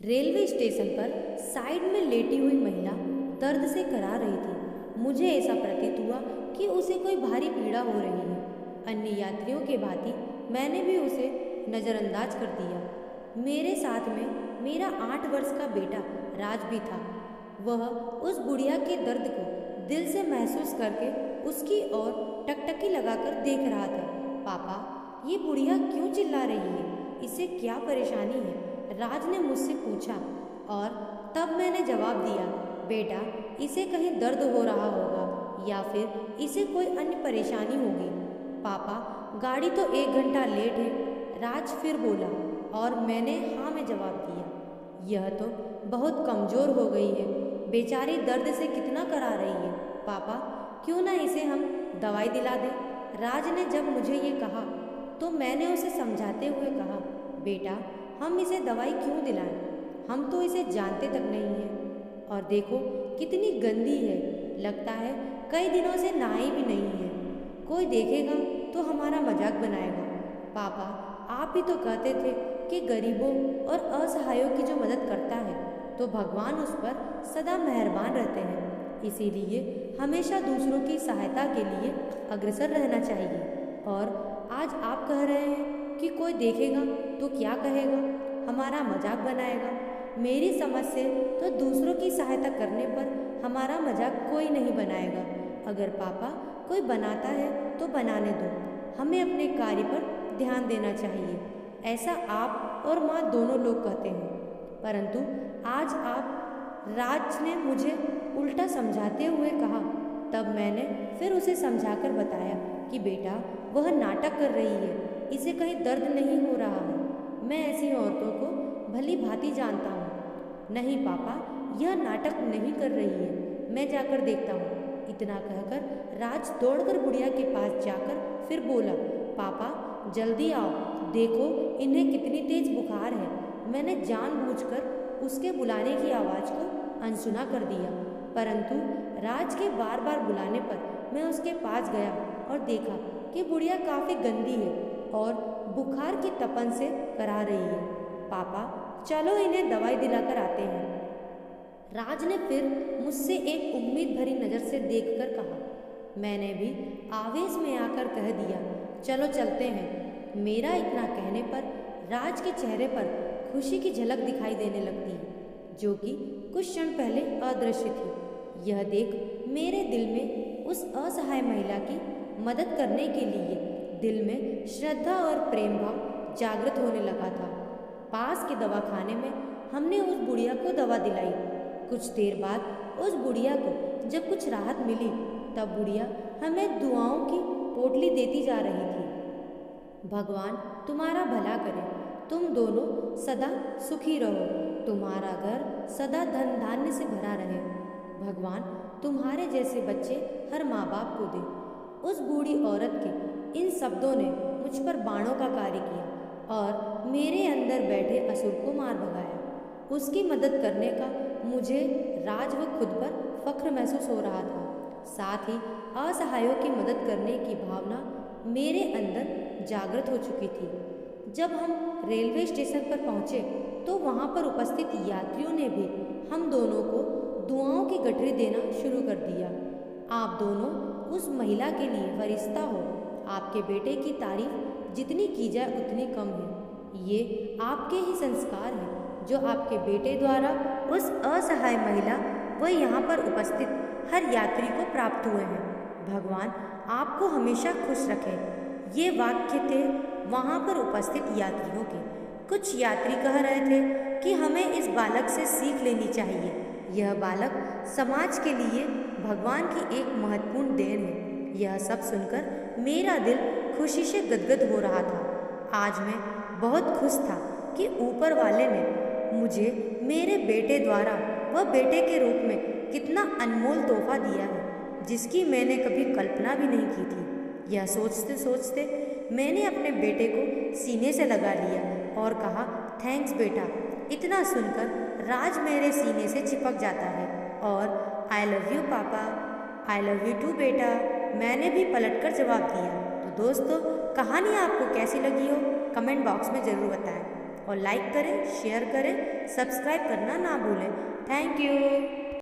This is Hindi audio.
रेलवे स्टेशन पर साइड में लेटी हुई महिला दर्द से करा रही थी। मुझे ऐसा प्रतीत हुआ कि उसे कोई भारी पीड़ा हो रही है। अन्य यात्रियों के भांति मैंने भी उसे नज़रअंदाज कर दिया। मेरे साथ में मेरा 8 वर्ष का बेटा राज भी था। वह उस बुढ़िया के दर्द को दिल से महसूस करके उसकी ओर टकटकी लगाकर देख रहा था। पापा, ये बुढ़िया क्यों चिल्ला रही है? इसे क्या परेशानी है? राज ने मुझसे पूछा और तब मैंने जवाब दिया, बेटा, इसे कहीं दर्द हो रहा होगा या फिर इसे कोई अन्य परेशानी होगी। पापा, गाड़ी तो 1 घंटा लेट है, राज फिर बोला और मैंने हाँ में जवाब दिया। यह तो बहुत कमज़ोर हो गई है, बेचारी दर्द से कितना करा रही है। पापा, क्यों ना इसे हम दवाई दिला दें? राज ने जब मुझे ये कहा तो मैंने उसे समझाते हुए कहा, बेटा, हम इसे दवाई क्यों दिलाएं? हम तो इसे जानते तक नहीं हैं। और देखो कितनी गंदी है, लगता है कई दिनों से नहाई भी नहीं है। कोई देखेगा तो हमारा मजाक बनाएगा। पापा, आप ही तो कहते थे कि गरीबों और असहायों की जो मदद करता है तो भगवान उस पर सदा मेहरबान रहते हैं। इसीलिए हमेशा दूसरों की सहायता के लिए अग्रसर रहना चाहिए। और आज आप कह रहे हैं कि कोई देखेगा तो क्या कहेगा, हमारा मजाक बनाएगा। मेरी समझ से तो दूसरों की सहायता करने पर हमारा मजाक कोई नहीं बनाएगा। अगर पापा कोई बनाता है तो बनाने दो, हमें अपने कार्य पर ध्यान देना चाहिए, ऐसा आप और माँ दोनों लोग कहते हैं। परंतु आज राज ने मुझे उल्टा समझाते हुए कहा। तब मैंने फिर उसे समझाकर बताया कि बेटा, वह नाटक कर रही है, इसे कहीं दर्द नहीं हो रहा है। मैं ऐसी औरतों को भली भांति जानता हूँ। नहीं पापा, यह नाटक नहीं कर रही है, मैं जाकर देखता हूँ। इतना कहकर राज दौड़कर बुढ़िया के पास जाकर फिर बोला, पापा, जल्दी आओ, देखो इन्हें कितनी तेज बुखार है। मैंने जानबूझकर उसके बुलाने की आवाज़ को अनसुना कर दिया, परंतु राज के बार बार बुलाने पर मैं उसके पास गया और देखा कि बुढ़िया काफ़ी गंदी है और बुखार की तपन से करा रही है। पापा, चलो इन्हें दवाई दिलाकर आते हैं। राज ने फिर मुझसे एक उम्मीद भरी नज़र से देखकर कहा। मैंने भी आवेश में आकर कह दिया, चलो चलते हैं। मेरा इतना कहने पर राज के चेहरे पर खुशी की झलक दिखाई देने लगती है, जो कि कुछ क्षण पहले अदृश्य थी। यह देख मेरे दिल में उस असहाय महिला की मदद करने के लिए दिल में श्रद्धा और प्रेम भाव जागृत होने लगा था। पास के दवाखाने में हमने उस बुढ़िया को दवा दिलाई। कुछ देर बाद उस बुढ़िया को जब कुछ राहत मिली तब बुढ़िया हमें दुआओं की पोटली देती जा रही थी। भगवान तुम्हारा भला करे, तुम दोनों सदा सुखी रहो, तुम्हारा घर सदा धन धान्य से भरा रहे। भगवान तुम्हारे जैसे बच्चे हर माँ बाप को दे। उस बूढ़ी औरत के इन शब्दों ने मुझ पर बाणों का कार्य किया और मेरे अंदर बैठे असुर को मार भगाया। उसकी मदद करने का मुझे राज व खुद पर फख्र महसूस हो रहा था। साथ ही असहायों की मदद करने की भावना मेरे अंदर जागृत हो चुकी थी। जब हम रेलवे स्टेशन पर पहुँचे तो वहाँ पर उपस्थित यात्रियों ने भी हम दोनों को दुआओं की गठरी देना शुरू कर दिया। आप दोनों उस महिला के लिए फरिश्ता हो। आपके बेटे की तारीफ जितनी की जाए उतनी कम है। ये आपके ही संस्कार हैं जो आपके बेटे द्वारा उस असहाय महिला व यहाँ पर उपस्थित हर यात्री को प्राप्त हुए हैं। भगवान आपको हमेशा खुश रखे। ये वाक्य थे वहाँ पर उपस्थित यात्रियों के। कुछ यात्री कह रहे थे कि हमें इस बालक से सीख लेनी चाहिए। यह बालक समाज के लिए भगवान की एक महत्वपूर्ण देन है। यह सब सुनकर मेरा दिल खुशी से गदगद हो रहा था। आज मैं बहुत खुश था कि ऊपर वाले ने मुझे मेरे बेटे द्वारा व बेटे के रूप में कितना अनमोल तोहफा दिया है, जिसकी मैंने कभी कल्पना भी नहीं की थी। यह सोचते सोचते मैंने अपने बेटे को सीने से लगा लिया और कहा, थैंक्स बेटा। इतना सुनकर राज मेरे सीने से चिपक जाता है और आई लव यू पापा, आई लव यू टू बेटा, मैंने भी पलटकर जवाब दिया। तो दोस्तों, कहानी आपको कैसी लगी हो कमेंट बॉक्स में ज़रूर बताएं और लाइक करें, शेयर करें, सब्सक्राइब करना ना भूलें। Thank you.